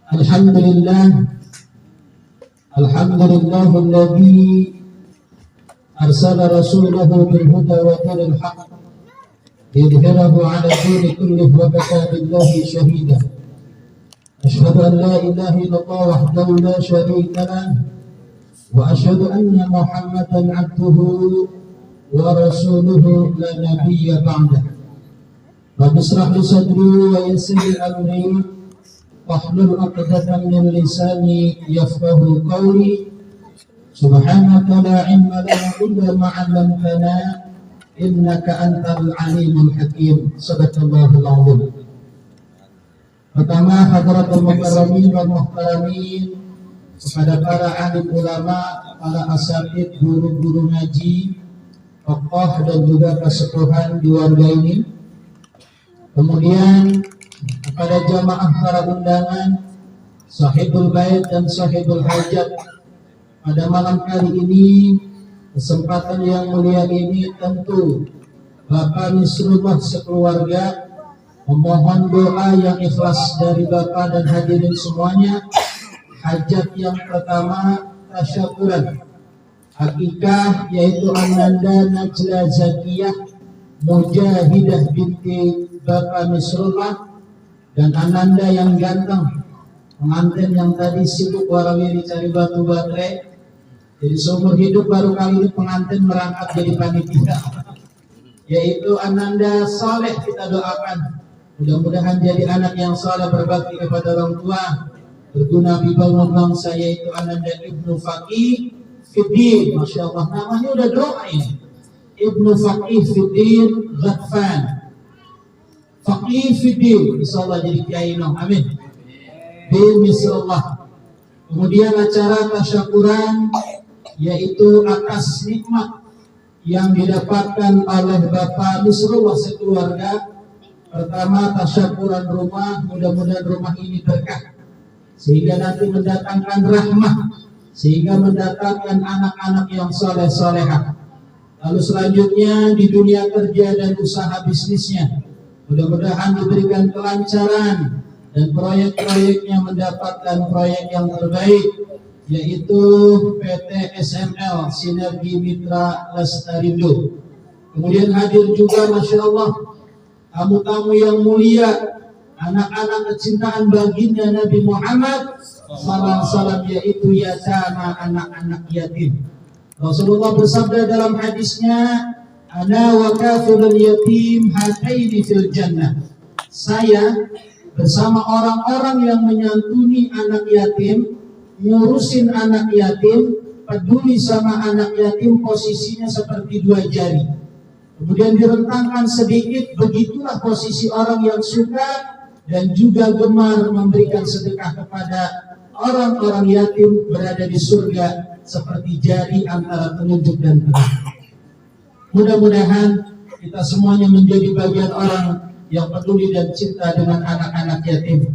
Alhamdulillah alladzi arsala rasulahu bil huda wa dinil haqq liyudhhirahu 'ala dini kullihi wa kafa billahi shahida. Asyhadu an la ilaha illallah wahdahu la syarika lahu wa asyhadu anna Muhammadan 'abduhu wa rasuluhu la nabiyya ba'dahu. Rabbi shrah li sadri wa yassir li amri wahlul 'uqdatam min lisani yafqahu qawli. Subhanaka la 'ilma lana illa ma 'allamtana innaka antal alimul hakim. Shadaqallahul 'azim. Pertama, hadratul mukarramin wal muhtaramin, kepada para alim ulama, para asatidz, guru-guru ngaji, tokoh dan juga kesepuhan di warga ini. Kemudian kepada jamaah para undangan, sahibul bait dan sahibul hajat, pada malam kali ini, kesempatan yang mulia ini tentu Bapak Misrullah sekeluarga memohon doa yang ikhlas dari Bapak dan hadirin semuanya. Hajat yang pertama tasyakuran akikah, yaitu Ananda Najla Zakiyah Mujahidah binti Bapak Misrullah, dan Ananda yang ganteng, pengantin yang tadi sibuk warawiri cari batu baterai. Jadi seumur hidup baru kali ini pengantin merangkap jadi panitia, yaitu Ananda Saleh. Kita doakan mudah-mudahan jadi anak yang saleh, berbakti kepada orang tua, berguna bibalmu bangsa, yaitu Ananda Ibnu Faqih Fiddin. Masya Allah, namanya udah doa ini, Ibnu Faqih Fiddin Ghadfan, Faqih Fiddin, insyaallah jadi kiai noh, amin. Bismillah. Kemudian acara tasyakuran, yaitu atas nikmat yang didapatkan oleh Bapak Misrullah sekeluarga. Pertama, tasyakuran rumah, mudah-mudahan rumah ini berkah sehingga nanti mendatangkan rahmah, sehingga mendatangkan anak-anak yang soleh-solehah. Lalu selanjutnya di dunia kerja dan usaha bisnisnya, mudah-mudahan diberikan kelancaran dan proyek-proyeknya mendapatkan proyek yang terbaik, yaitu PT SML Sinergi Mitra Lestarindo. Kemudian hadir juga Masya Allah tamu-tamu yang mulia, anak-anak kecintaan baginda Nabi Muhammad SAW, yaitu yatama, anak-anak yatim. Rasulullah bersabda dalam hadisnya, ana wa kafirul yatim hataini fil jannah. Saya bersama orang-orang yang menyantuni anak yatim, ngurusin anak yatim, peduli sama anak yatim, posisinya seperti dua jari. Kemudian direntangkan sedikit, begitulah posisi orang yang suka dan juga gemar memberikan sedekah kepada orang-orang yatim, berada di surga seperti jari antara telunjuk dan tengah. Mudah-mudahan kita semuanya menjadi bagian orang yang peduli dan cinta dengan anak-anak yatim.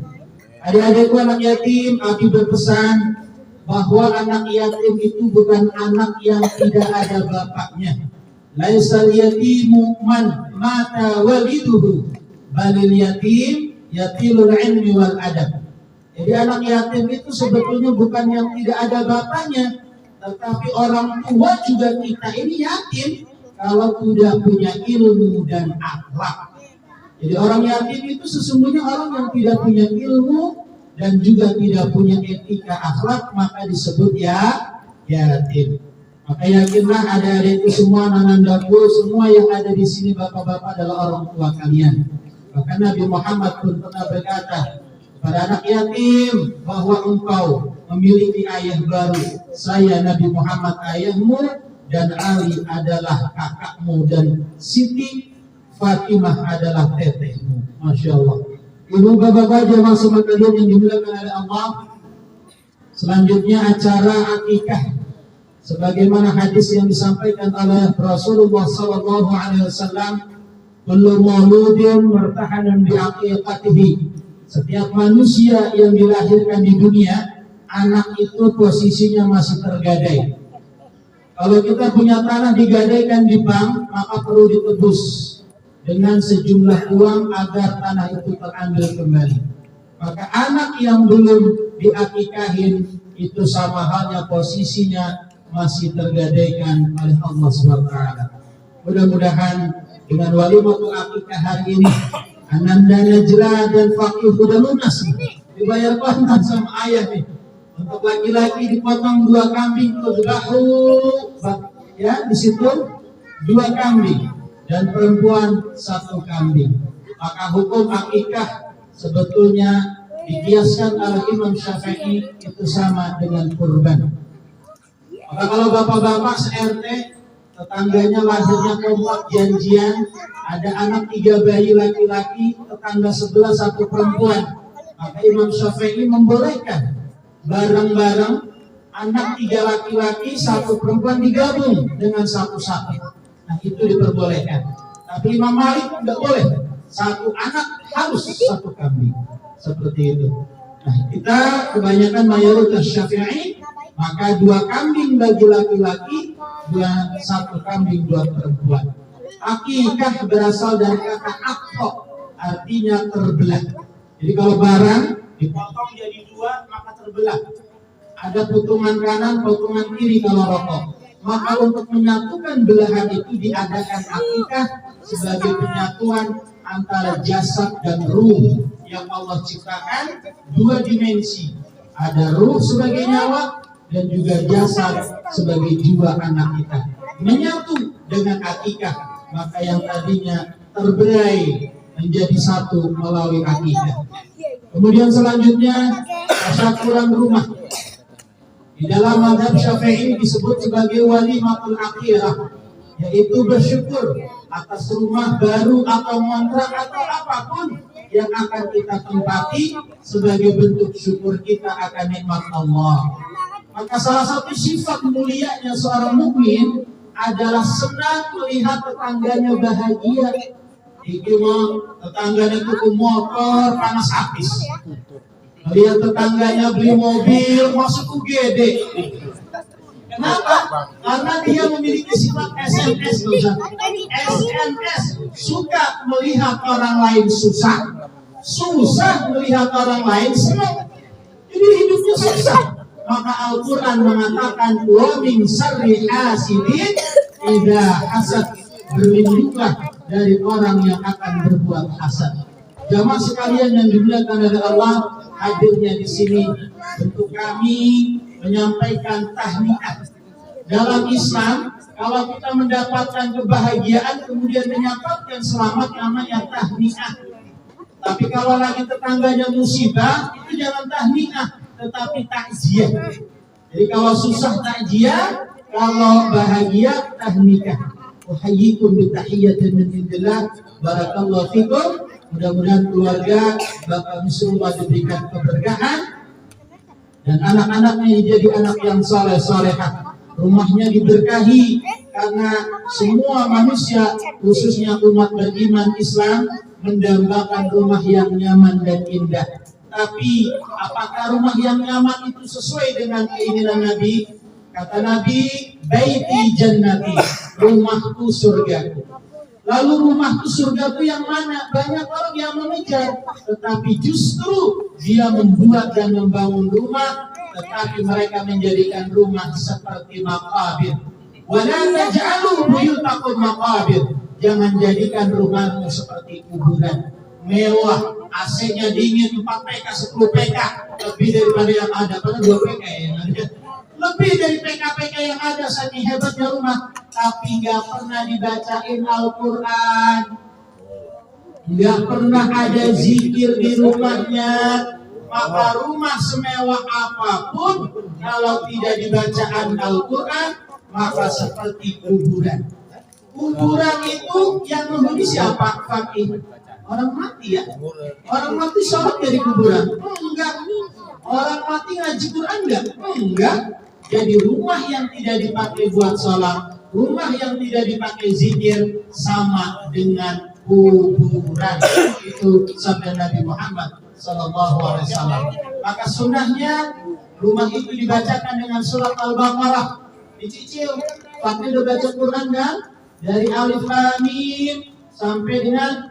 Adik-adikku anak yatim, Abi berpesan bahwa anak yatim itu bukan anak yang tidak ada bapaknya. Laisal yatimu man mata waliduhu, balil yatim yatilul ilmi wal adab. Jadi anak yatim itu sebetulnya bukan yang tidak ada bapaknya, tetapi orang tua juga kita ini yatim kalau tidak punya ilmu dan akhlak. Jadi orang yatim itu sesungguhnya orang yang tidak punya ilmu dan juga tidak punya etika akhlak, maka disebut yatim. Maka yakinlah adik-adikku semua, nanandaku semua yang ada di sini, bapak-bapak adalah orang tua kalian. Bahkan Nabi Muhammad pun pernah berkata kepada anak yatim bahwa engkau memiliki ayah baru. Saya Nabi Muhammad ayahmu, dan Ali adalah kakakmu, dan Siti Fatimah adalah tetehmu. Masya Allah. Ibu bapak jemaah sekalian yang dimuliakan oleh Allah. Selanjutnya acara akikah, sebagaimana hadis yang disampaikan oleh Rasulullah SAW, kullu mauludin murtahanun bi aqiqatihi. Setiap manusia yang dilahirkan di dunia, anak itu posisinya masih tergadai. Kalau kita punya tanah digadaikan di bank, maka perlu ditebus dengan sejumlah uang agar tanah itu terambil kembali. Maka anak yang belum diakikahin itu sama halnya posisinya masih tergadaikan oleh Allah SWT. Mudah-mudahan dengan walimatul akikah hari ini Ananda Najla dan Fakih udah lunas dibayar kontan sama ayah nih. Untuk laki-laki dipotong 2 kambing tudbahu, ya di situ 2 kambing, dan perempuan 1 kambing. Maka hukum akikah sebetulnya dikiaskan oleh Imam Syafi'i itu sama dengan kurban. Maka kalau bapak-bapak se-RT tetangganya lahirnya kompak janjian, ada anak 3 bayi laki-laki, tetangga sebelah 1 perempuan, maka Imam Syafi'i membolehkan bareng-bareng anak 3 laki-laki 1 perempuan digabung dengan 1 sapi. Nah itu diperbolehkan. Tapi Imam Malik tidak boleh, 1 anak harus 1 kambing. Seperti itu. Nah kita kebanyakan mayoritas Syafi'i, maka 2 kambing bagi laki-laki, 1 kambing buat perempuan. Akikah berasal dari kata akok, artinya terbelah. Jadi kalau barang dipotong jadi 2 maka terbelah. Ada potongan kanan, potongan kiri kalau rokok. Maka untuk menyatukan belahan itu diadakan akikah sebagai penyatuan antara jasad dan ruh yang Allah ciptakan 2 dimensi. Ada ruh sebagai nyawa dan juga jasad sebagai jiwa anak kita menyatu dengan akikah, maka yang tadinya terberai menjadi satu melalui akikah. Kemudian selanjutnya tasyakuran rumah. Di dalam mazhab Syafi'i disebut sebagai walimatul akhirah, yaitu bersyukur atas rumah baru atau kontrak atau apapun yang akan kita tempati sebagai bentuk syukur kita akan nikmat Allah. Maka salah satu sifat mulianya seorang mukmin adalah senang melihat tetangganya bahagia. Iki mau tetangganya tuku motor panas habis, melihat tetangganya beli mobil masuk UGD. Kenapa? Karena dia memiliki sifat SMS, SMS, suka melihat orang lain susah, susah melihat orang lain senang. Jadi hidupnya susah. Maka Al-Quran mengatakan wa min syarri hasidin idza hasad, berlindunglah dari orang yang akan berbuat hasad. Jamaah sekalian yang dimuliakan oleh Allah, hadirnya di sini bentuk kami menyampaikan tahniah. Dalam Islam, kalau kita mendapatkan kebahagiaan kemudian menyampaikan selamat namanya tahniah. Tapi kalau lagi tetangganya musibah, itu jangan tahniah, tetapi takziah. Jadi kalau susah takziah, kalau bahagia tahnikah. Uhayyikum bitahiyyatin min indillah. Barakallahu fikum. Mudah-mudahan keluarga Bapak Misrullah diberikan keberkahan dan anak-anaknya jadi anak yang saleh-salehah. Rumahnya diberkahi karena semua manusia, khususnya umat beriman Islam, mendambakan rumah yang nyaman dan indah. Tapi apakah rumah yang nyaman itu sesuai dengan keinginan Nabi? Kata Nabi, baiti jannati, rumahku surgaku. Lalu rumahku surgaku yang mana? Banyak orang yang mengejar, tetapi justru dia membuat dan membangun rumah, tetapi mereka menjadikan rumah seperti maqabir. Wala taj'alu buyutakum maqabir. Jangan jadikan rumahmu seperti kuburan. Mewah, AC-nya dingin, 4 PK, 10 PK, lebih daripada yang ada. Padahal 2 PK yang ada. Lebih dari PK-PK yang ada, saking hebatnya rumah. Tapi gak pernah dibacain Al-Quran, gak pernah ada zikir di rumahnya. Maka rumah semewah apapun, kalau tidak dibacaan Al-Quran, maka seperti kuburan. Kuburan itu yang menghuni siapa? Fakih. Orang mati ya? Orang mati sholat dari kuburan? Enggak. Orang mati ngaji Quran enggak? Enggak. Jadi rumah yang tidak dipakai buat sholat, rumah yang tidak dipakai zikir, sama dengan kuburan. Itu sabda Nabi Muhammad SAW. Maka sunnahnya rumah itu dibacakan dengan surat Al-Baqarah. Dicicil. Fakir udah baca Quran kan? Dari Alif Lam Mim sampai dengan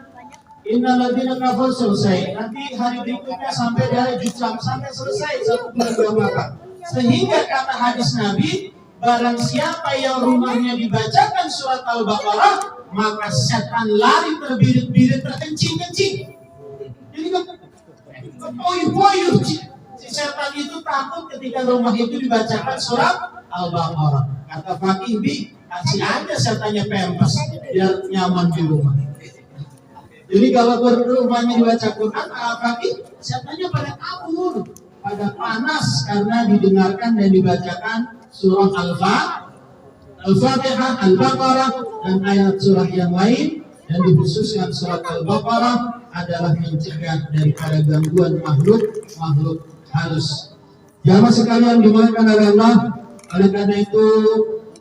Innalladzina kafaru selesai. Nanti hari berikutnya sampai dari juz sampai selesai 1 bulan 2 maka. Sehingga kata hadis Nabi, barang siapa yang rumahnya dibacakan surat Al-Baqarah, maka setan lari terbirit-birit terkencing-kencing. Jadi kan poyuh-poyuh. Si setan itu takut ketika rumah itu dibacakan surat Al-Baqarah. Kata Fakih Bi, kasih aja setannya pempes biar nyaman di rumah. Jadi kalau rumahnya dibaca Quran, Fakih, setannya pada kabur, pada panas karena didengarkan dan dibacakan surah Al-Fatihah, Al-Baqarah, dan ayat surah yang lain. Dan dikhususkan surat Al-Baqarah adalah mencegah daripada gangguan makhluk halus. Jamaah sekalian dimuliakan oleh Allah. Oleh karena itu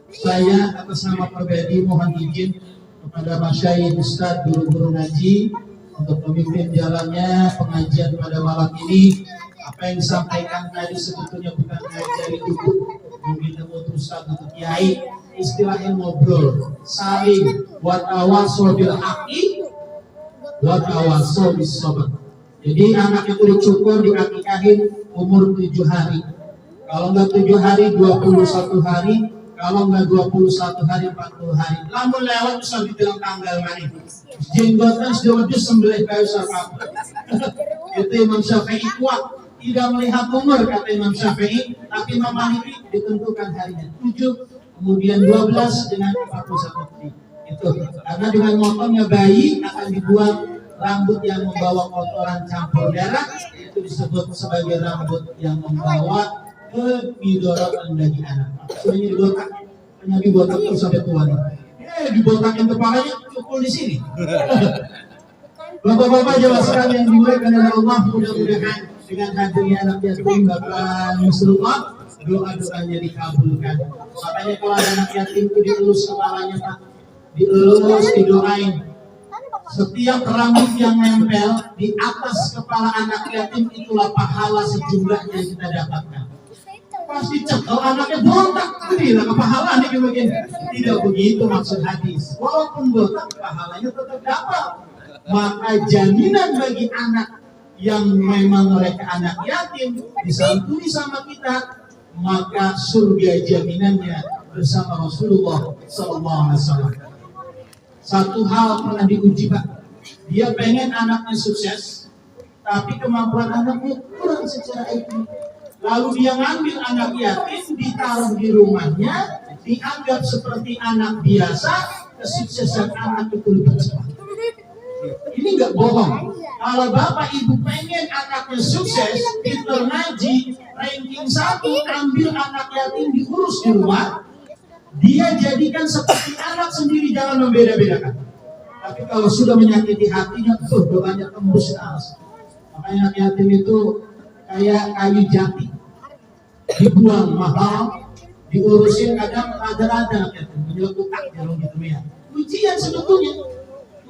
saya atas nama pribadi mohon izin kepada masyayikh, ustadz, guru-guru ngaji untuk memimpin jalannya pengajian pada malam ini. Apa yang disampaikan tadi sebetulnya bukan dari buku, mungkin temu ustadz atau kiai, istilahnya ngobrol, saling buat awasol bil haqi, buat awasol bis sabr. Jadi anak itu dicukur, diakikahin umur 7 hari. Kalau enggak 7 hari, 21 hari. Kalau enggak 21 hari, 40 hari. Lamun lewat bisa dibilang tanggal mani. Jenggotan sudah sembelih kayu sarkap. Itu Imam Syafi'i kuat. Tidak melihat umur kata Imam Syafi'i, tapi Imam Maliki ditentukan harinya 7, kemudian 12 dengan 41 hari. Itu karena dengan motongnya bayi akan dibuang rambut yang membawa kotoran campur darah, itu disebut sebagai rambut yang membawa kemidorotan bagi anak. Maksudnya dibotak, hanya dibotak terus sampai tua nih. Dibotakin kepalanya cukup di sini. Bapak-bapak jamaah sekalian yang dimuliakan oleh Allah, mudah-mudahan dengan hadirnya anak yatim Bapak Nusrullah, doa-doanya dikabulkan. Makanya kalau ada anak yatim itu dielus kepalanya Pak, dielus, didoain. Setiap rambut yang nempel di atas kepala anak yatim itulah pahala sejumlah yang kita dapatkan. Pasti cekel anaknya botak, inilah pahala nih begini. Tidak begitu maksud hadis. Walaupun botak, pahalanya tetap dapat. Maka jaminan bagi anak yang memang mereka anak yatim disantuni sama kita, maka surga jaminannya bersama Rasulullah SAW. Satu hal pernah diuji Pak, dia pengen anaknya sukses, tapi kemampuan anaknya kurang secara ekonomi. Lalu dia ngambil anak yatim, ditaruh di rumahnya, dianggap seperti anak biasa, kesuksesan anak itu lebih cepat. Ini nggak bohong. Kalau bapak ibu pengen anaknya sukses, pintar ngaji, ranking 1, ambil anak yatim diurus di rumah, dia jadikan seperti anak sendiri, jangan membeda-bedakan. Tapi kalau sudah menyakiti hatinya, tuh doanya tembus ke atas. Makanya anak yatim itu kayak kayu jati, dibuang mahal, diurusin kadang rada-rada anak yatim, menyelepukan jarum gitu ya. Ujian sebetulnya,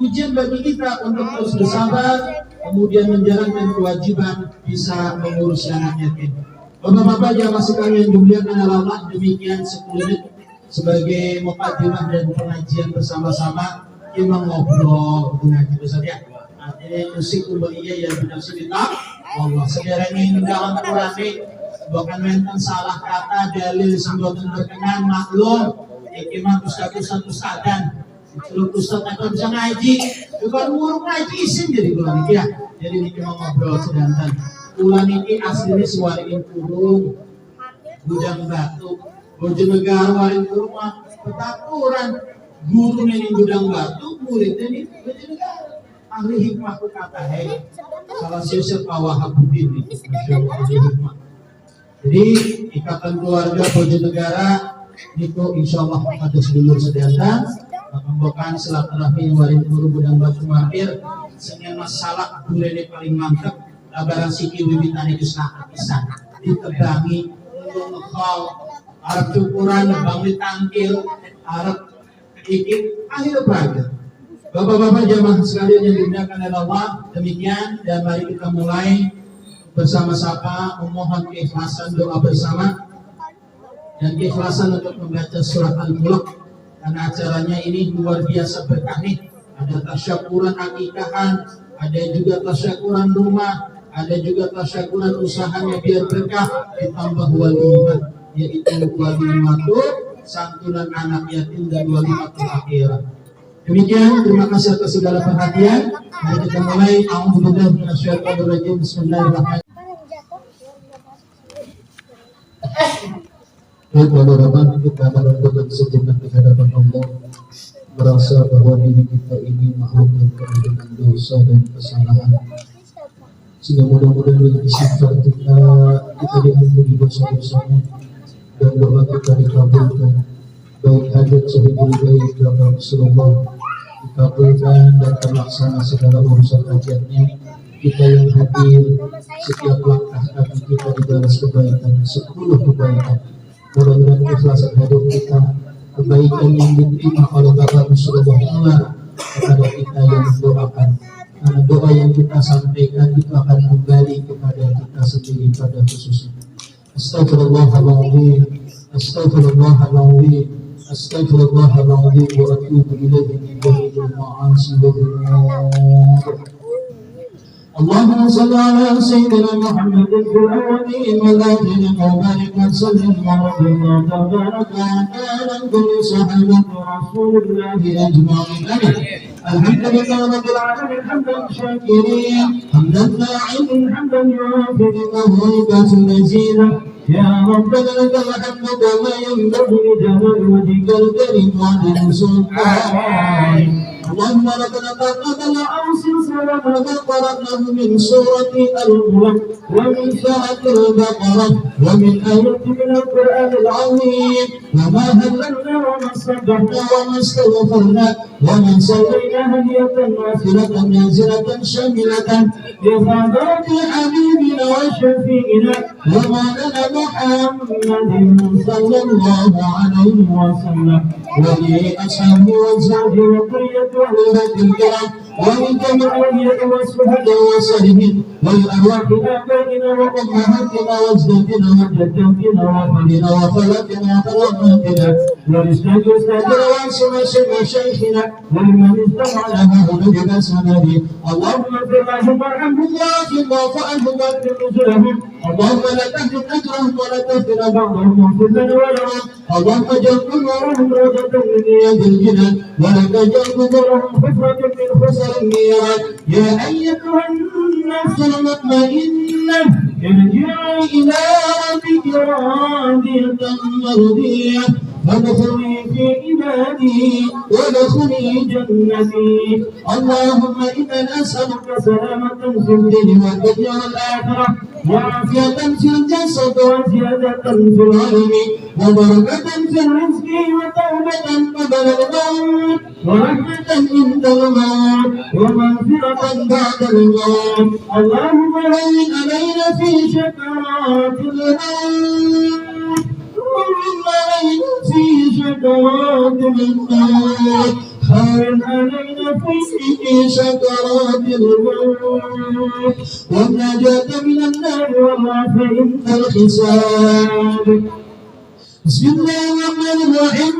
ujian bagi kita untuk terus bersabar, kemudian menjalankan kewajiban bisa mengurus anak yatim. Bapak-bapak jamaah sekalian yang dimuliakan Allah, demikian 10 menit sebagai mukadimah dan pengajian bersama-sama. Kita ngobrol mengaji besar ya. Artinya musik ubah iya ya benar cerita. Allah sederhana dalam Quran bukan menten salah kata dalil semboten berkenan maklum. Iki mah ustaz-ustadan. Kalau ustaz atau bisa ngaji, bukan ngurung ngaji isin jadi bulan ini ya. Jadi niki mau ngobrol sedanten. Bulan ini aslinya suarain kurung, gudang batu, Bojonegoro warin kurma, petaturan. Guru ini gudang batu, muridnya ini Bojonegoro. Ahli hikmah kata hei, salah siapa Pak Wahabuddin ini, hikmah. Jadi ikatan keluarga Bojonegoro itu insya Allah ada sedulur sedanten. Pembukaan silaturahmi warin guru gudang batu mampir, sehingga masalah guru ini paling mantap. Barang siki wiwitan itu sangat bisa ditebangi, ngekal, Arab cukuran, bangun tangkil, Arab ikit, akhir berakhir. Bapak-bapak jamaah sekalian yang dimuliakan oleh Allah, demikian dan mari kita mulai bersama-sama memohon keikhlasan doa bersama dan keikhlasan untuk membaca surat Al-Mulk. Karena acaranya ini luar biasa berkah nih. Ada tasyakuran akikahan, ada juga tasyakuran rumah, ada juga tasyakuran usahanya biar berkah, ditambah walimah, yaitu walimatul santunan anak yatim dan walimatul akhirat. Demikian, terima kasih atas segala perhatian. Mari kita mulai. A'udzubillahi minasyaitonir rajim. Bismillahirrahmanirrahim. Kita menentukan sejenak di hadapan Allah, merasa bahwa diri kita ini makhluk yang penuh dengan dosa dan kesalahan, sehingga mudah-mudahan dengan istighfar kita diampuni dosa-dosanya dan doa kita dikabulkan, baik hajat sahibul baik dan Rasulullah dikabulkan dan terlaksana segala urusan hajatnya. Kita yang hadir, setiap langkah kaki kita dibalas kebaikan, 10 kebaikan. Mudah-mudahan ikhlasan hadir kita, kebaikan yang diterima oleh Bapak Rasulullah kepada kita yang mendoakan. Karena doa yang kita sampaikan itu akan kembali kepada kita sendiri pada khususnya. Astaghfirullahaladzim, astaghfirullahaladzim, astaghfirullahaladzim wa atubu ilaihi min jami'il ma'asi wa dhunub. اللهم صل على سيدنا محمد في الأولين والآخرين وبارك وسلم ورضي الله تبارك وتعالى عن كل صحابة رسول الله أجمعين. الحمد لله رب العالمين حمدا شاكرين حمدا داعين حمدا يوافي بموهبة مزيدا. يا ربنا لك الحمد كما ينبغي لجلال وجهك الكريم وعظيم سلطانك. اللهم لقد قدم أوصل سلام لقد قرأناه من سورة الملك ومن سورة البقرة ومن آية من القرآن العظيم، وما هللنا وما سبحنا وما استغفرنا وما صلينا هدية نافلة نازلة شاملة بحضرة حبيبنا وشفيعنا ومولانا محمد صلى الله عليه وسلم ولأصحابه وزوجه وذريته والبيت الكرام ومن جميع الأولياء والشهداء والصالحين والأرواح آبائنا وأمهاتنا وأجدادنا وجداتنا وأهلنا وخالاتنا وخالاتنا ورزقنا أستاذنا وأنصر مشايخنا ولمن استمع لها ونجد سنده. اللهم اغفر لهم وارحمهم واغفر واعف عنهم واكرم نزلهم. اللهم لا تهلك أجرهم ولا تفتن بعضهم واغفر لنا ولهم. اللهم اجعل قبورهم روضة من رياض الجنان ولا تجعل قبورهم حفرة من حفر النيران. يا أيتها النفس المطمئنة ارجعي إلى ربك راضية مرضية فادخلي في عبادي وادخلي جنتي. اللهم إنا نسألك سلامة في الدين والدنيا والآخرة وعافية في الجسد وزيادة في العلم وبركة في الرزق وتوبة قبل الموت ورحمة عند الموت ومغفرة بعد الموت. اللهم هون علينا في شكرات الموت ومن علينا في شكرات الموت هون علينا في شكرات الموت والنجاة من النار والعافية عند الحساب. بسم الله الرحمن الرحيم.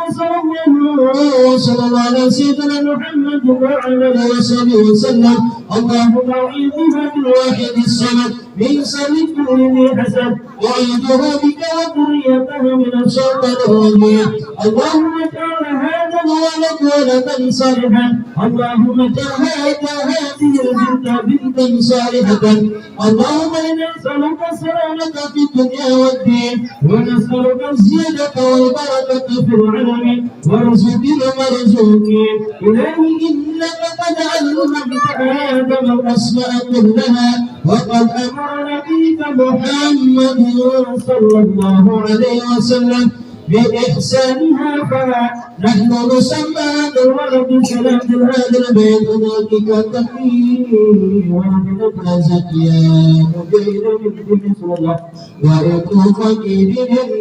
صلى الله على سيدنا محمد وعلى اله وصحبه وسلم. اللهم اعيذها بالواحد الصمد من شر كل ذي حسد واعيذها بك وذريتها من الشيطان الرجيم. اللهم اجعل هذا الولد ولدا صالحا. اللهم اجعل هذه البنت بنتا صالحة. اللهم انا نسالك السلامة في الدنيا والدين ونسالك الزيادة والبركة في العلم وارزق المرزوقين. إلهي إنك قد علمت آدم الأسماء كلها وقد أمر نبيك محمد صلى الله عليه وسلم بإحسانها فنحن نسمى هذا الولد سلام هذا البيت ذاتك تقي ولدنا زكيا مجيد من صلى الله وابن فقير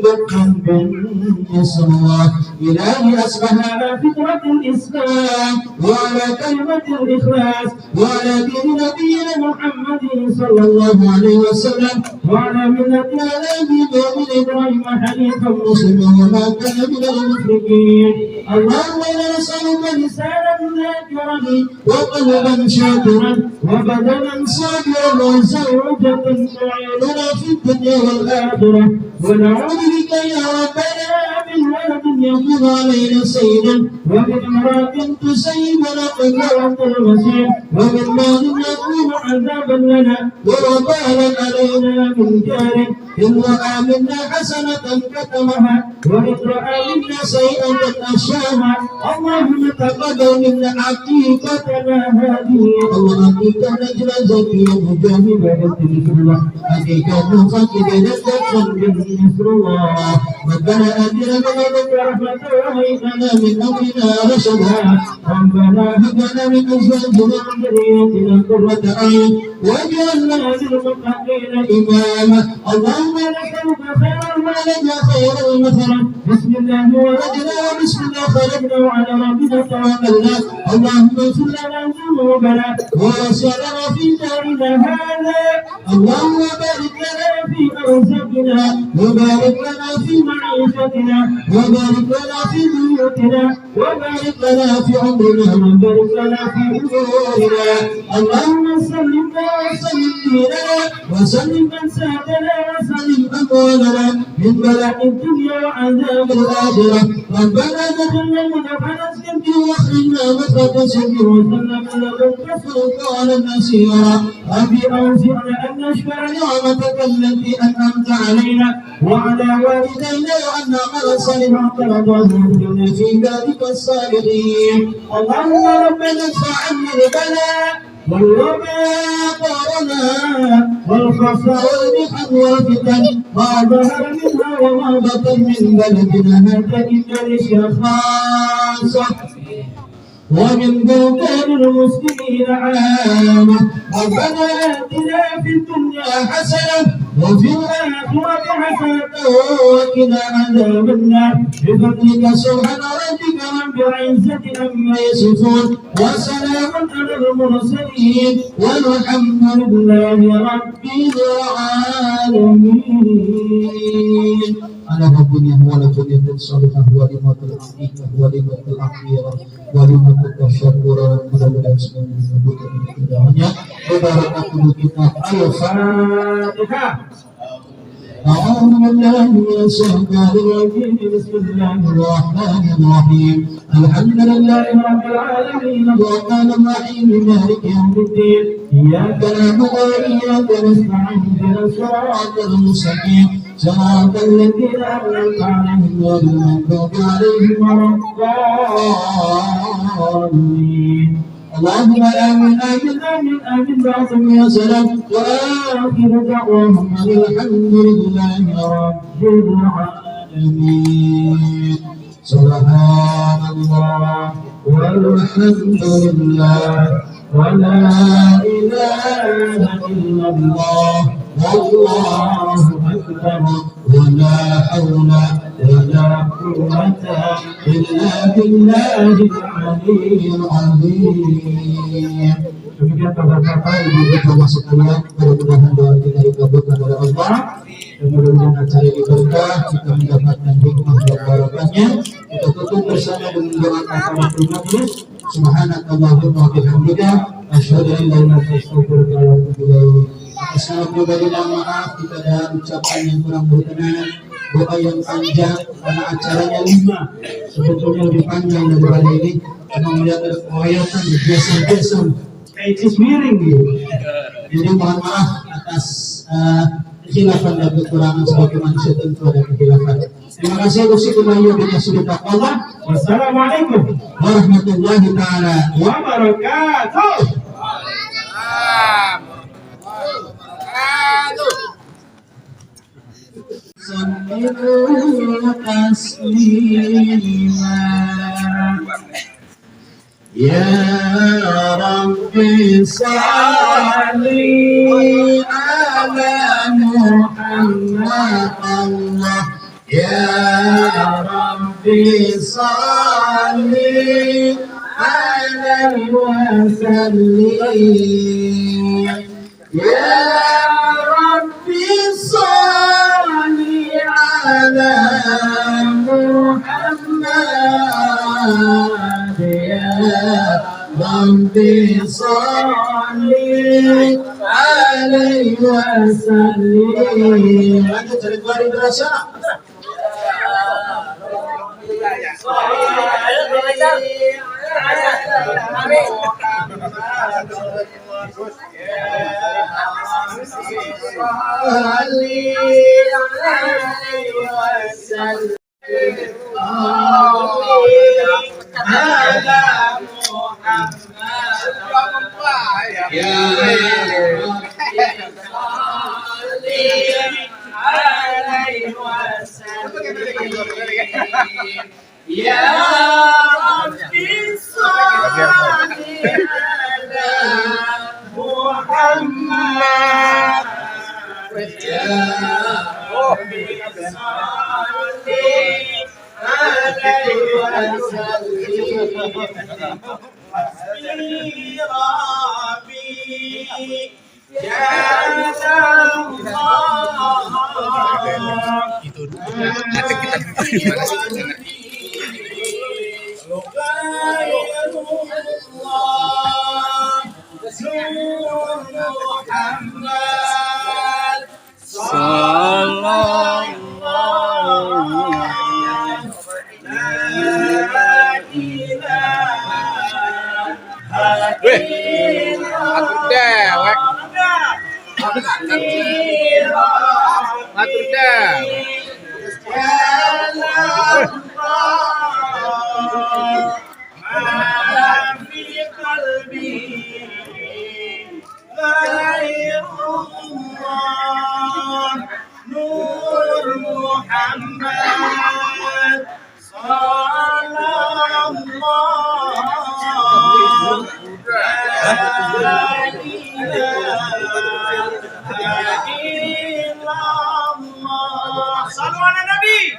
بكم بالنصرة إلهي أصبحنا على فطرة الإسلام وعلى كلمة الإخلاص وعلى دين نبينا محمد صلى الله عليه وسلم وعلى ملة آبائنا من إبراهيم حنيفا مسلما وما كان من المشركين. اللهم إنا نسألك لسانا ذاكرا وقلبا شاكرا وبدنا صابرا وزوجة تعيننا في الدنيا والآخرة ونعوذ بك يا ربنا من ولد يكون علينا سيدا ومن امرأة تسيبنا قدرة المسيح ومن مال يكون عذابا لنا ووبالا علينا من جار إن رأى منا حسنة كتمها وإن رأى منا سيئة أشاها. اللهم تقبل منا عقيقتنا هذه الله عقيقة نجل زكية مجاهدة بإذن الله عقيقة فقد نستقبل بإذن الله. ربنا آتنا من لدنك رحمة وهيئ لنا من أمرنا رشدا. ربنا هب لنا من أزواجنا وذرياتنا قرة أعين واجعلنا للمتقين إماما. اللهم نسألك خير المولد وخير المثل. بسم الله ولدنا وبسم الله خرجنا وعلى ربنا توكلنا. اللهم اغفر لنا ذنوبنا ووسع لنا في دارنا هذا. اللهم بارك لنا في أرزاقنا وبارك لنا في معيشتنا وبارك لنا في بيوتنا وبارك لنا في عمرنا وبارك لنا في أمورنا. اللهم سلمنا وسلم ديننا وسلم أنسابنا وسلم أموالنا من بلاء الدنيا وعذاب الآخرة. ربنا دخلنا مدخل الصدق واخرجنا مخرج الصدق وسلم لدنك سلطانا نصيرا. ربي أوزعنا أن نشكر نعمتك التي أنعمت علينا وعلى والدينا وأن نعمل صالحا ترضاه وادخلنا في ذلك الصالحين. اللهم ربنا ادفع عنا البلاء والوباء والرنا والخصر والمحن والفتن ما ظهر منها وما بطن من بلدنا هذا إلا لشيء خاصة ومن بلدان المسلمين عامة. ربنا آتنا في الدنيا حسنة وفي الآخرة حسنة وقنا عذاب النار بفضلك سبحان ربك رب العزة عما يصفون وسلام على المرسلين والحمد لله رب العالمين. على ربنا ولكن الصالحة ولمة الحقيقة ولمة الأخيرة ولمة التشكر ولمة السنة وبارك kita Al-Fatihah. أعوذ بالله من الشيطان الرجيم. بسم الله الرحمن الرحيم. الحمد لله رب العالمين الرحمن الرحيم مالك يوم الدين إياك نعبد وإياك نستعين اهدنا الصراط المستقيم صراط الذين أنعمت عليهم غير المغضوب عليهم ولا الضالين. اللهم آمين آمين آمين آمين بعظم يا سلام. وآخر دعواهم أن الحمد لله رب العالمين. سبحان الله والحمد لله ولا إله إلا الله والله أكبر ولا حول ولا قوة إلا بالله العلي العظيم. Demikian Bapak-bapak, Ibu-ibu sekalian, mudah-mudahan doa kita dikabulkan oleh Allah. Dan mudah-mudahan acara ini berkah, kita mendapatkan hikmah dan barokahnya. Kita tutup bersama dengan doa kafaratul majlis. Subhanakallahumma wa bihamdika asyhadu an la ilaha illa anta astaghfiruka wa atubu ilaik. Asal pribadi dan maaf kita ada ucapan yang kurang berkenan, doa yang panjang karena acaranya 5, sebetulnya lebih panjang daripada ini karena melihat ada penghayatan biasa-biasa kayak miring gitu. Jadi mohon maaf atas kekhilafan dan kekurangan sebagai manusia, tentu ada kekhilafan. Terima kasih Gusti bila sudah Allah. Wassalamualaikum warahmatullahi taala wabarakatuh. Sallu taslima ya Rabbi salli ala Muhammad Allah. Ya Rabbi salli alaihi wasallim. Ya Rabbi salli ala Muhammad. Ya Rabbi salli alaihi wasallim. Lanjut dari dua Indonesia. Ya Rabbi salli ala Muhammad. Ya Rabbi salli alaihi wasallim. Hasbi Rabbi Jalallah. Itu nanti kita atur dewek. Atur dewek. Nur Muhammad sallallahu alaihi wasallam. Salam ala Nabi.